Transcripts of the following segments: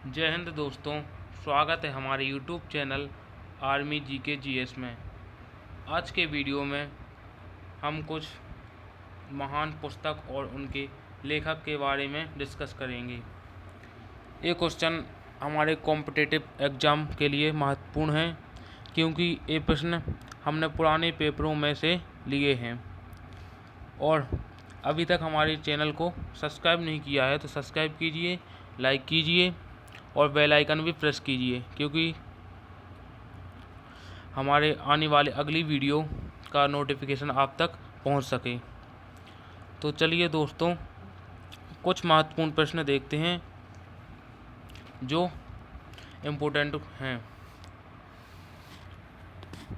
जय हिंद दोस्तों, स्वागत है हमारे YouTube channel army GK GS में। आज के वीडियो में हम कुछ महान पुस्तक और उनके लेखक के बारे में डिस्कस करेंगे। ये क्वेश्चन हमारे कॉम्पिटिटिव एग्ज़ाम के लिए महत्वपूर्ण है, क्योंकि ये प्रश्न हमने पुराने पेपरों में से लिए हैं। और अभी तक हमारे चैनल को सब्सक्राइब नहीं किया है तो सब्सक्राइब कीजिए, लाइक कीजिए और बेल आइकन भी प्रेस कीजिए, क्योंकि हमारे आने वाले अगली वीडियो का नोटिफिकेशन आप तक पहुंच सके। तो चलिए दोस्तों, कुछ महत्वपूर्ण प्रश्न देखते हैं जो इम्पोर्टेंट हैं।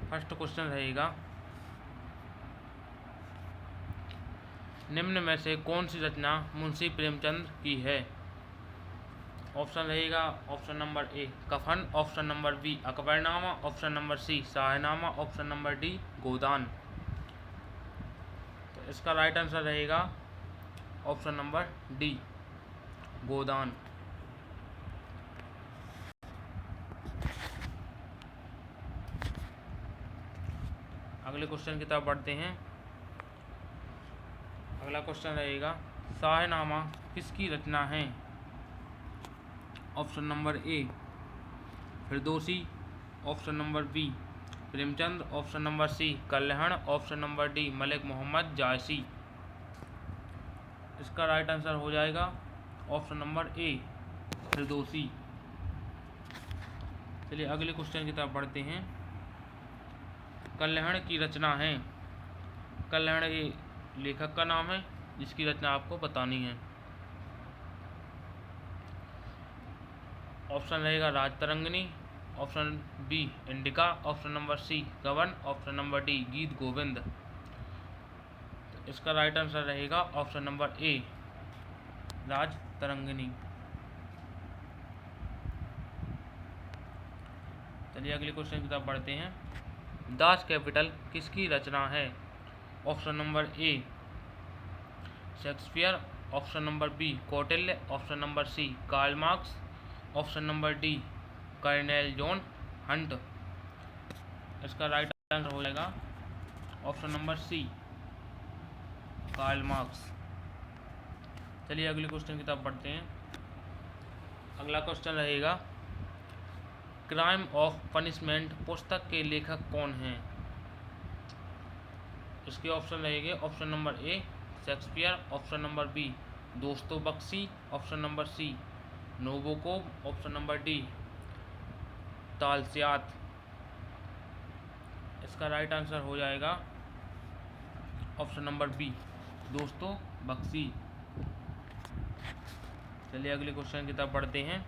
फर्स्ट क्वेश्चन रहेगा, निम्न में से कौन सी रचना मुंशी प्रेमचंद की है? ऑप्शन रहेगा option number A Kafan, option number B Akbarnama, option number C Shahnama, option number D Godan. तो इसका राइट आंसर रहेगा ऑप्शन नंबर डी गोदान। अगले क्वेश्चन की तरफ बढ़ते हैं। अगला क्वेश्चन रहेगा, शाहनामा किसकी रचना है? Option number A Firdausi, option number B Premchand, option number C Kalhana, option number D Malik Muhammad Jayasi. इसका राइट आंसर हो जाएगा ऑप्शन नंबर ए फिरदौसी। चलिए अगले क्वेश्चन की तरफ बढ़ते हैं। कल्हण की रचना है, कल्हण ये लेखक का नाम है जिसकी रचना आपको बतानी है। ऑप्शन रहेगा Rajatarangini, option B Indica, option number C Gaban, option number D Geet Govind. तो इसका राइट आंसर रहेगा ऑप्शन नंबर ए राजतरंगिणी। चलिए अगले क्वेश्चन की तरफ बढ़ते हैं। दास कैपिटल किसकी रचना है? Option number A Shakespeare, option number B Kautilya, option number C Karl Marx, option number D colonel John Hunt. इसका राइट आंसर हो जाएगा option number C Karl Marx. चलिए अगले क्वेश्चन की तरफ बढ़ते हैं। अगला क्वेश्चन रहेगा, क्राइम ऑफ पनिशमेंट पुस्तक के लेखक कौन हैं? इसके ऑप्शन रहेंगे option number A Shakespeare, option number B Dostoevsky, option number C Nabokov, option number D Tolstoy. इसका राइट आंसर हो जाएगा ऑप्शन नंबर बी दोस्तोवस्की। चलिए अगले क्वेश्चन की तरफ बढ़ते हैं।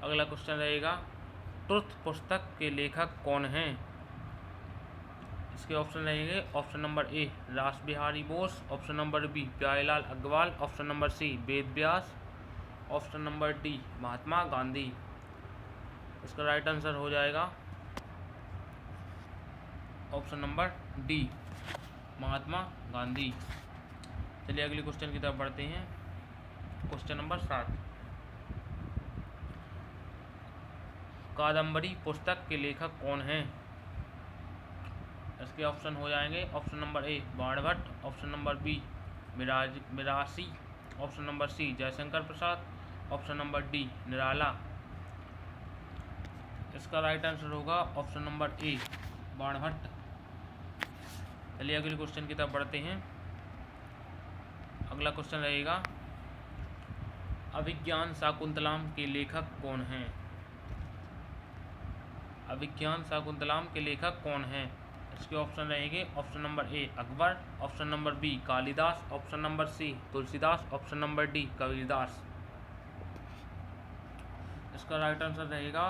अगला क्वेश्चन रहेगा, ट्रुथ पुस्तक के लेखक कौन हैं? इसके ऑप्शन रहेंगे option number A Ras Bihari Bose, option number B Pyarelal Agrawal, option number C Ved Vyas, option number D Mahatma Gandhi. इसका राइट आंसर हो जाएगा option number D Mahatma Gandhi. चलिए अगले क्वेश्चन की तरफ बढ़ते हैं। क्वेश्चन नंबर 7, कादम्बरी पुस्तक के लेखक कौन हैं? इसके ऑप्शन हो जाएंगे option number A Banabhatta, option number B Mirasi, option number C Jaishankar Prasad, option number D Nirala. इसका राइट आंसर होगा ऑप्शन नंबर ए बाणभट्ट। चलिए अगले क्वेश्चन की तरफ बढ़ते हैं। अगला क्वेश्चन रहेगा, अभिज्ञान शाकुंतलम के लेखक कौन हैं? अभिज्ञान शाकुंतलम के लेखक कौन हैं? इसके ऑप्शन रहेंगे option number A Akbar, option number B Kalidas, option number C Tulsidas, option number D Kabirdas. इसका राइट आंसर रहेगा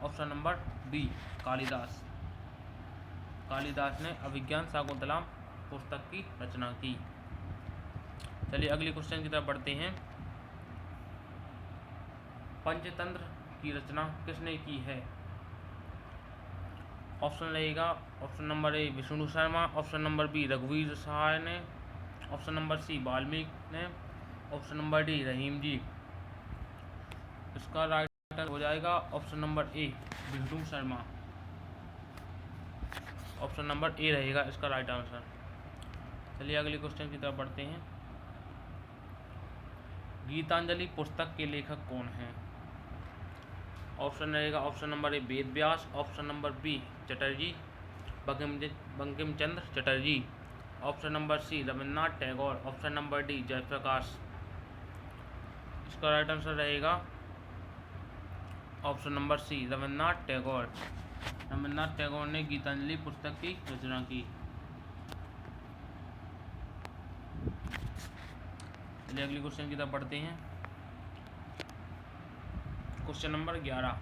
option number B Kalidas. Kalidas ने अभिज्ञान शाकुंतलम पुस्तक की रचना की। चलिए अगले क्वेश्चन की तरफ बढ़ते हैं। पंचतंत्र की रचना किसने की है? ऑप्शन रहेगा option number A Vishnu Sharma, option number B रघुवीर सहाय ने, ऑप्शन नंबर सी वाल्मीकि ने, option number D Rahim ji. इसका राइट आंसर हो जाएगा option number A, Vishnu Sharma. Option number A रहेगा इसका राइट आंसर। चलिए अगले क्वेश्चन की तरफ बढ़ते हैं। गीतांजलि पुस्तक के लेखक कौन हैं? ऑप्शन रहेगा option number A Ved Vyas, option number B Chatterjee Bankim Chandra Chatterjee, option number C Rabindranath Tagore, option number D Jayaprakash. इसका राइट आंसर रहेगा option number C Rabindranath Tagore. Rabindranath Tagore ने गीतांजलि पुस्तक की रचना की। चलिए अगले क्वेश्चन की तरफ बढ़ते हैं। क्वेश्चन नंबर 11,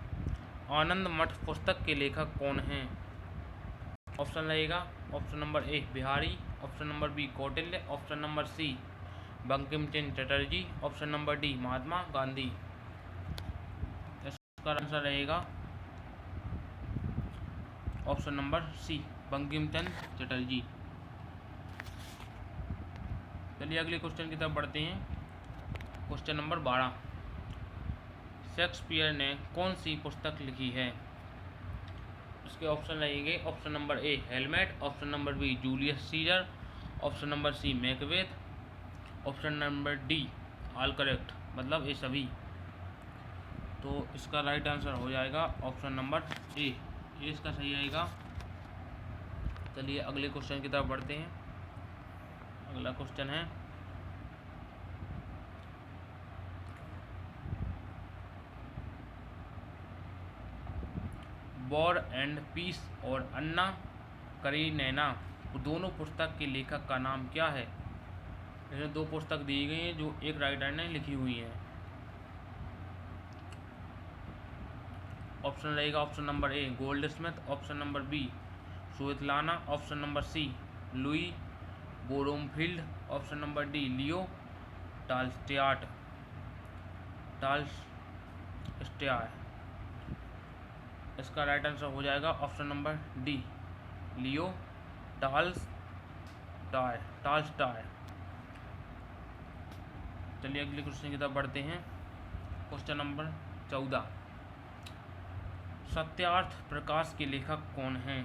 आनंद मठ पुस्तक के लेखक कौन हैं? ऑप्शन रहेगा option number A Bihari, option number B Kautilya, option number C Bankim Chandra Chatterjee, option number D Mahatma Gandhi. इसका आंसर रहेगा option number C Bankim Chandra Chatterjee. चलिए अगले क्वेश्चन की तरफ बढ़ते हैं। क्वेश्चन नंबर 12, शेक्सपियर ने कौन सी पुस्तक लिखी है? इसके ऑप्शन रहेंगे ऑप्शन नंबर ए हेलमेट, option number B Julius Caesar, option number C Macbeth, option number D all correct, मतलब ये सभी। तो इसका राइट आंसर हो जाएगा ऑप्शन नंबर ए, ये इसका सही रहेगा। चलिए अगले क्वेश्चन की तरफ बढ़ते हैं। अगला क्वेश्चन है वॉर एंड पीस और अन्ना करीनेना दोनों पुस्तक के लेखक का नाम क्या है? इसमें दो पुस्तक दी गई हैं जो एक राइटर ने लिखी हुई हैं। ऑप्शन रहेगा option number A Goldsmith, option number B Svetlana, option number C Louis Bromfield, option number D Leo Tolstoy. इसका राइट आंसर हो जाएगा option number D Leo Tolstoy. चलिए अगले क्वेश्चन की तरफ बढ़ते हैं। क्वेश्चन नंबर 14, सत्यार्थ प्रकाश के लेखक कौन हैं?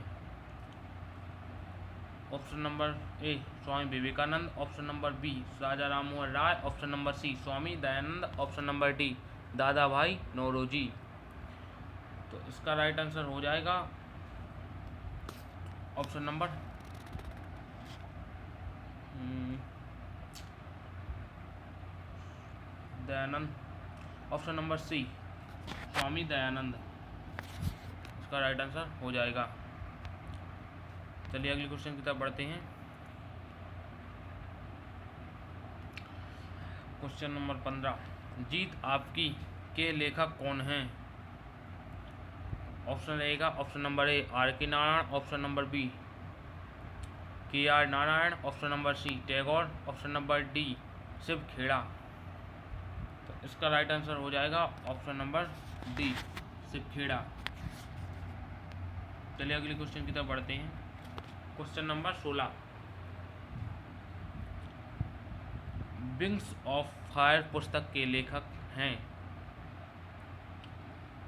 Option number A Swami Vivekananda, option number B Raja Rammohan Roy, option number C Swami Dayanand, option number D Dadabhai Naoroji. तो इसका राइट आंसर हो जाएगा option number Dayanand, option number C Swami Dayanand, इसका राइट आंसर हो जाएगा। चलिए अगले क्वेश्चन की तरफ बढ़ते हैं। क्वेश्चन नंबर 15, जीत आपकी के लेखक कौन हैं? ऑप्शन रहेगा option number A R K Narayan, option number B K R Narayan, option number C Tagore, option number D Shiv Khera. तो इसका राइट आंसर हो जाएगा option number D Shiv Khera. चलिए अगले क्वेश्चन की तरफ बढ़ते हैं। Question number 16, Wings of Fire पुस्तक के लेखक हैं?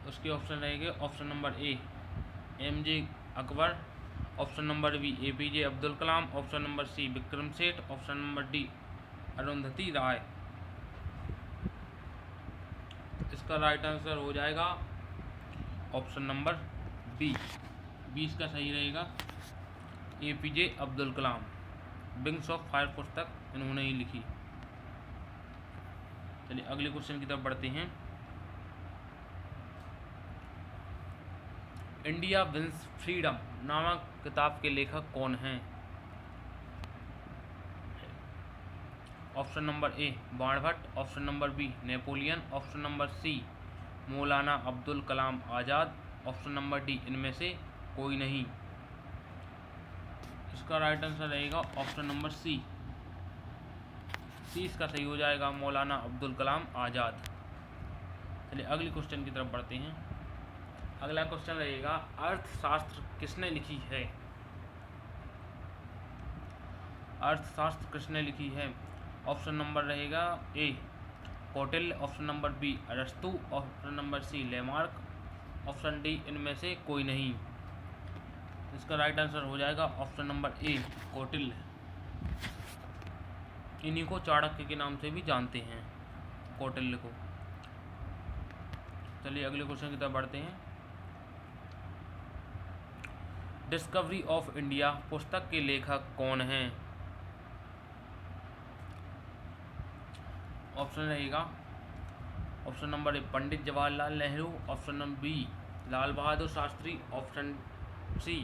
उसके ऑप्शन रहेंगे option number A MJ. Akbar, option number B APJ. Abdul Kalam, option number C Vikram Seth, option number D Arundhati राय। इसका राइट आंसर हो जाएगा ऑप्शन नंबर बी, 20 का सही रहेगा, APJ. Abdul Kalam. Wings of Fire पुस्तक इन्होंने ही लिखी। चलिए अगले क्वेश्चन की तरफ बढ़ते हैं। इंडिया विंस फ्रीडम नामक किताब के लेखक कौन हैं? Option number A Banabhatta, option number B Napoleon, option number C Maulana Abdul Kalam Azad, option number D इनमें से कोई नहीं। इसका राइट आंसर रहेगा ऑप्शन नंबर सी, इसका सही हो जाएगा, मौलाना अब्दुल कलाम आज़ाद। चलिए अगले क्वेश्चन की तरफ बढ़ते हैं। अगला क्वेश्चन रहेगा अर्थशास्त्र किसने लिखी है? अर्थशास्त्र किसने लिखी है? ऑप्शन नंबर रहेगा A Kautilya, option number B अरस्तु, option number C Lamarck, option D इनमें से कोई नहीं। इसका राइट आंसर हो जाएगा ऑप्शन नंबर ए कौटिल्य। इन्हीं को चाणक्य के नाम से भी जानते हैं, कौटिल्य को। चलिए अगले क्वेश्चन की तरफ बढ़ते हैं। डिस्कवरी ऑफ इंडिया पुस्तक के लेखक कौन हैं? ऑप्शन रहेगा option number A Pandit Jawaharlal Nehru, option number B Lal Bahadur Shastri, option C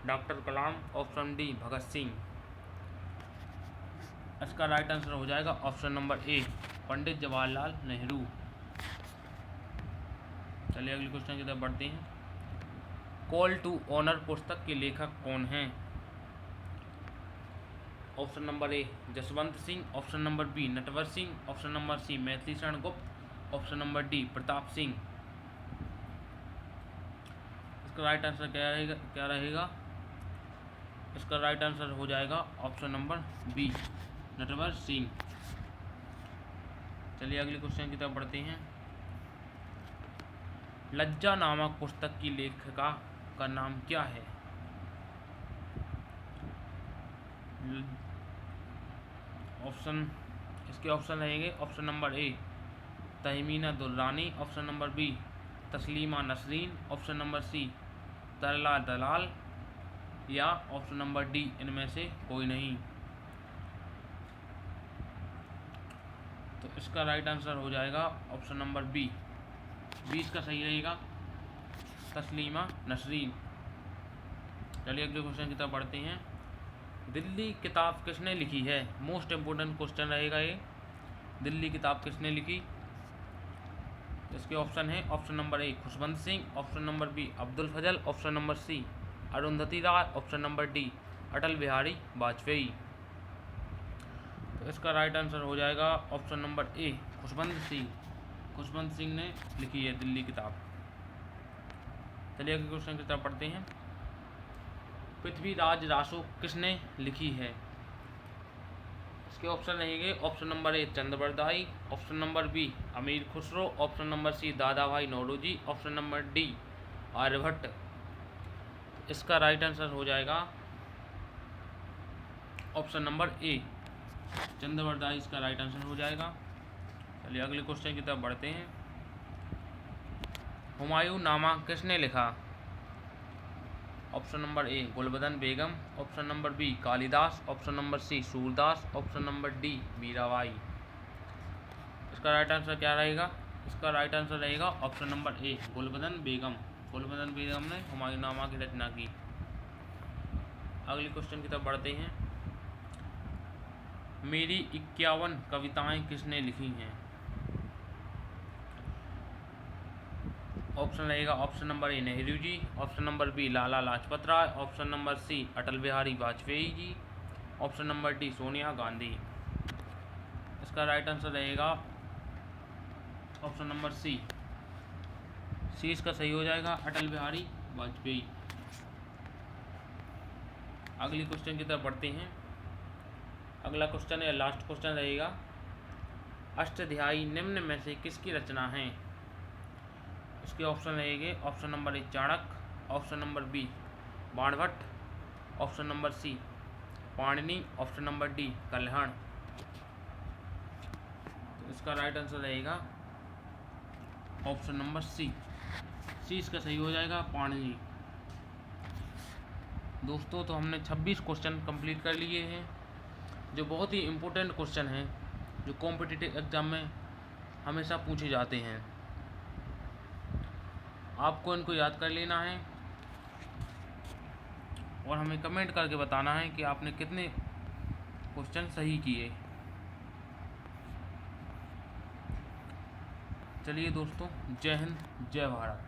doctor Kalam, option D Bhagat Singh. इसका राइट आंसर हो जाएगा option number A Pandit Jawaharlal Nehru. चलिए अगले क्वेश्चन की तरफ बढ़ते हैं। कॉल टू ऑनर पुस्तक के लेखक कौन हैं? Option number A Jaswant Singh, option number B Natwar Singh, option number C Maithili Sharan Gupt, option number D Pratap Singh. इसका राइट आंसर क्या रहेगा? इसका राइट आंसर हो जाएगा option number B Natwar Singh. चलिए अगले क्वेश्चन की तरफ बढ़ते हैं। लज्जा नामक पुस्तक की लेखिका का नाम क्या है? इसके ऑप्शन रहेंगे option number A Tehmina Durrani, option number B Taslima Nasrin, option number C Tarla Dalal, या ऑप्शन नंबर डी इनमें से कोई नहीं। तो इसका राइट आंसर हो जाएगा ऑप्शन नंबर बी इसका सही रहेगा, तस्लीमा नसरीन। चलिए अगले क्वेश्चन की तरफ बढ़ते हैं। दिल्ली किताब किसने लिखी है? मोस्ट इम्पोर्टेंट क्वेश्चन रहेगा ये। दिल्ली किताब किसने लिखी? इसके ऑप्शन है option number A Khushwant Singh, option number B Abdul Fazal, option number C Arundhati Roy, option number D Atal Bihari Vajpayee. तो इसका राइट आंसर हो जाएगा option number A Khushwant Singh. Khushwant Singh ने लिखी है दिल्ली किताब। चलिए अगले क्वेश्चन की तरफ पढ़ते हैं। पृथ्वीराज रासो किसने लिखी है? इसके ऑप्शन रहेंगे option number A Chandbardai, option number B Amir Khusro, option number C Dadabhai Naoroji, option number D Aryabhatta. इसका राइट आंसर हो जाएगा ऑप्शन नंबर ए चंद्रबरदाई। इसका राइट आंसर हो जाएगा। चलिए अगले क्वेश्चन की तरफ बढ़ते हैं। हुमायूं नामा किसने लिखा? Option number A Gulbadan Begum, option number B Kalidas, option number C Surdas, option number D Mirabai. इसका राइट आंसर क्या रहेगा? इसका राइट आंसर रहेगा option number A Gulbadan Begum. Gulbadan Begum ने हुमायूंनामा की रचना की। अगले क्वेश्चन की तरफ बढ़ते हैं। मेरी 51 कविताएं किसने लिखी हैं? ऑप्शन रहेगा option number A Nehru ji, option number B Lala Lajpat Rai, option number C Atal Bihari Vajpayee ji, option number D Sonia Gandhi. इसका राइट आंसर रहेगा ऑप्शन नंबर सी इसका सही हो जाएगा, अटल बिहारी वाजपेयी। अगली क्वेश्चन की तरफ बढ़ते हैं। अगला क्वेश्चन या लास्ट क्वेश्चन रहेगा। अष्टध्यायी निम्न में से किसकी रचना है? इसके ऑप्शन रहेंगे option number A Chanakya, option number B Banabhatta, option number C Panini, option number D Kalhana. तो इसका राइट आंसर रहेगा ऑप्शन नंबर सी इसका सही हो जाएगा, पाणिनि। दोस्तों तो हमने 26 क्वेश्चन कंप्लीट कर लिए हैं, जो बहुत ही इम्पोर्टेंट क्वेश्चन हैं, जो कॉम्पिटिटिव एग्ज़ाम में हमेशा पूछे जाते हैं। आपको इनको याद कर लेना है और हमें कमेंट करके बताना है कि आपने कितने क्वेश्चन सही किए। चलिए दोस्तों, जय हिंद, जय भारत।